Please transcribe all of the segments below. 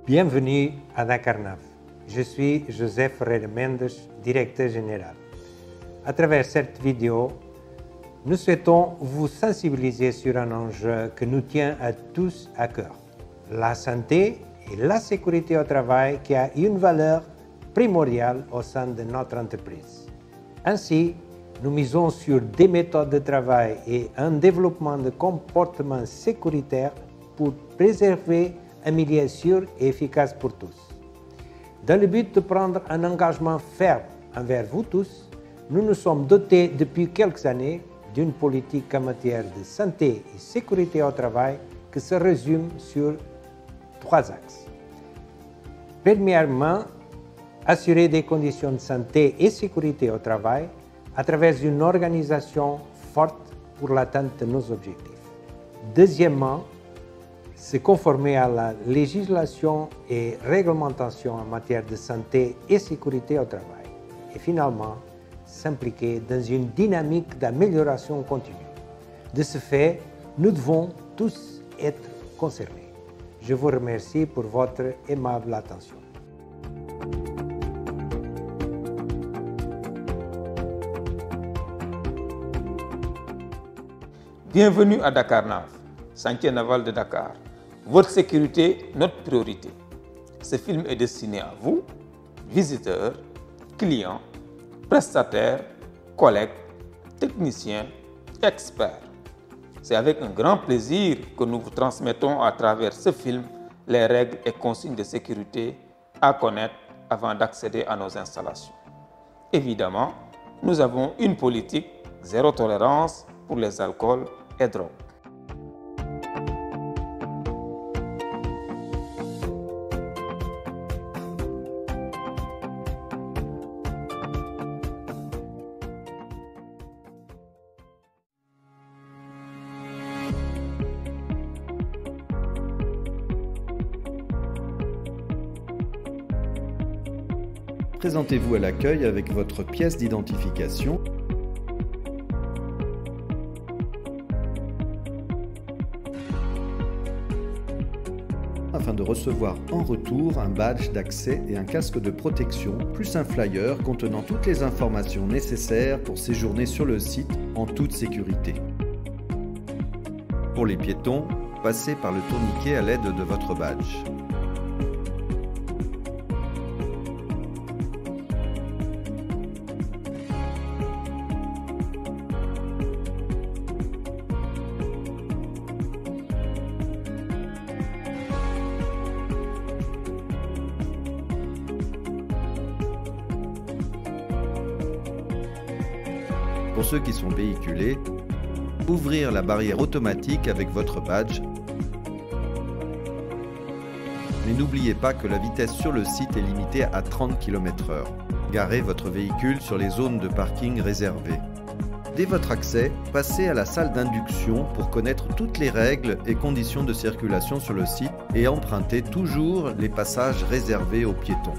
Bienvenue à Dakarnave. Je suis Joseph Ferreira Mendes, directeur général. À travers cette vidéo, nous souhaitons vous sensibiliser sur un enjeu que nous tient à tous à cœur, la santé et la sécurité au travail qui a une valeur primordiale au sein de notre entreprise. Ainsi, nous misons sur des méthodes de travail et un développement de comportements sécuritaires pour préserver un milieu sûr et efficace pour tous. Dans le but de prendre un engagement ferme envers vous tous, nous nous sommes dotés depuis quelques années d'une politique en matière de santé et sécurité au travail qui se résume sur 3 axes. Premièrement, assurer des conditions de santé et sécurité au travail à travers une organisation forte pour l'atteinte de nos objectifs. Deuxièmement, se conformer à la législation et réglementation en matière de santé et sécurité au travail. Et finalement, s'impliquer dans une dynamique d'amélioration continue. De ce fait, nous devons tous être concernés. Je vous remercie pour votre aimable attention. Bienvenue à Dakarnave, chantier naval de Dakar. Votre sécurité, notre priorité. Ce film est destiné à vous, visiteurs, clients, prestataires, collègues, techniciens, experts. C'est avec un grand plaisir que nous vous transmettons à travers ce film les règles et consignes de sécurité à connaître avant d'accéder à nos installations. Évidemment, nous avons une politique zéro tolérance pour les alcools et drogues. Présentez-vous à l'accueil avec votre pièce d'identification. Afin de recevoir en retour un badge d'accès et un casque de protection, plus un flyer contenant toutes les informations nécessaires pour séjourner sur le site en toute sécurité. Pour les piétons, passez par le tourniquet à l'aide de votre badge. Pour ceux qui sont véhiculés, ouvrir la barrière automatique avec votre badge. Mais n'oubliez pas que la vitesse sur le site est limitée à 30 km/h. Garez votre véhicule sur les zones de parking réservées. Dès votre accès, passez à la salle d'induction pour connaître toutes les règles et conditions de circulation sur le site et empruntez toujours les passages réservés aux piétons.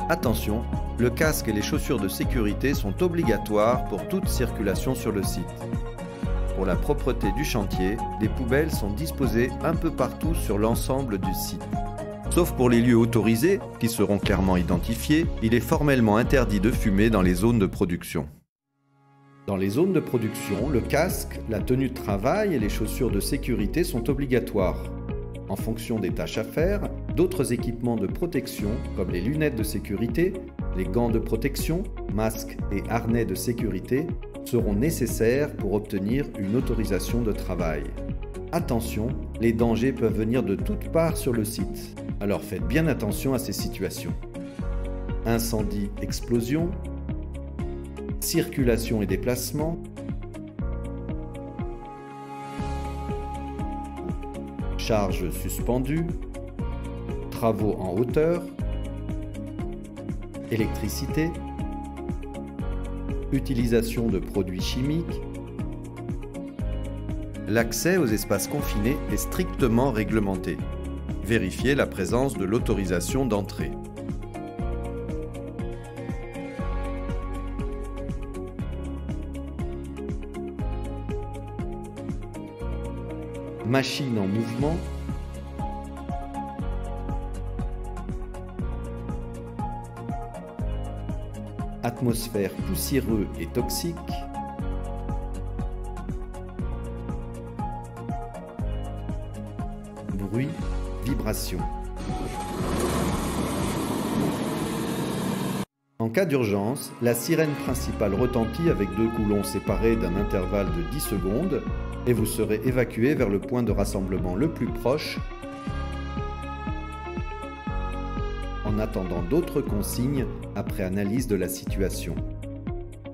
Attention, le casque et les chaussures de sécurité sont obligatoires pour toute circulation sur le site. Pour la propreté du chantier, les poubelles sont disposées un peu partout sur l'ensemble du site. Sauf pour les lieux autorisés, qui seront clairement identifiés, il est formellement interdit de fumer dans les zones de production. Dans les zones de production, le casque, la tenue de travail et les chaussures de sécurité sont obligatoires. En fonction des tâches à faire, d'autres équipements de protection, comme les lunettes de sécurité, les gants de protection, masques et harnais de sécurité, seront nécessaires pour obtenir une autorisation de travail. Attention, les dangers peuvent venir de toutes parts sur le site, alors faites bien attention à ces situations. Incendie, explosion, circulation et déplacement, charge suspendue, travaux en hauteur, électricité, utilisation de produits chimiques. L'accès aux espaces confinés est strictement réglementé. Vérifiez la présence de l'autorisation d'entrée. Machine en mouvement, atmosphère poussiéreuse et toxique, bruit, vibration. En cas d'urgence, la sirène principale retentit avec 2 coups longs séparés d'un intervalle de 10 secondes et vous serez évacué vers le point de rassemblement le plus proche en attendant d'autres consignes après analyse de la situation.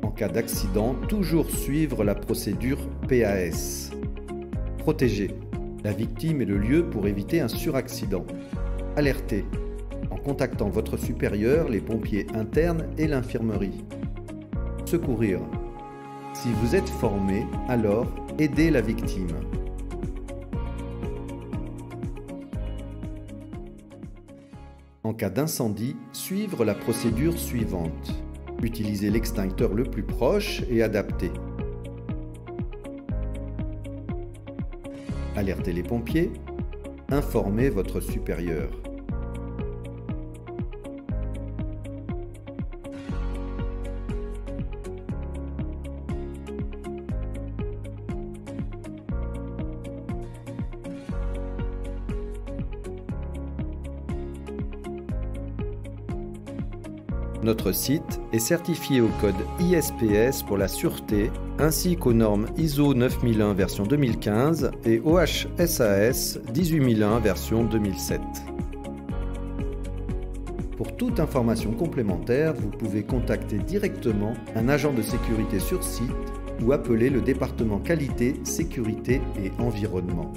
En cas d'accident, toujours suivre la procédure PAS. Protéger la victime et le lieu pour éviter un suraccident. Alerter en contactant votre supérieur, les pompiers internes et l'infirmerie. Secourir. Si vous êtes formé, alors aidez la victime. En cas d'incendie, suivre la procédure suivante. Utilisez l'extincteur le plus proche et adapté. Alertez les pompiers. Informez votre supérieur. Notre site est certifié au code ISPS pour la sûreté ainsi qu'aux normes ISO 9001 version 2015 et OHSAS 18001 version 2007. Pour toute information complémentaire, vous pouvez contacter directement un agent de sécurité sur site ou appeler le département qualité, sécurité et environnement.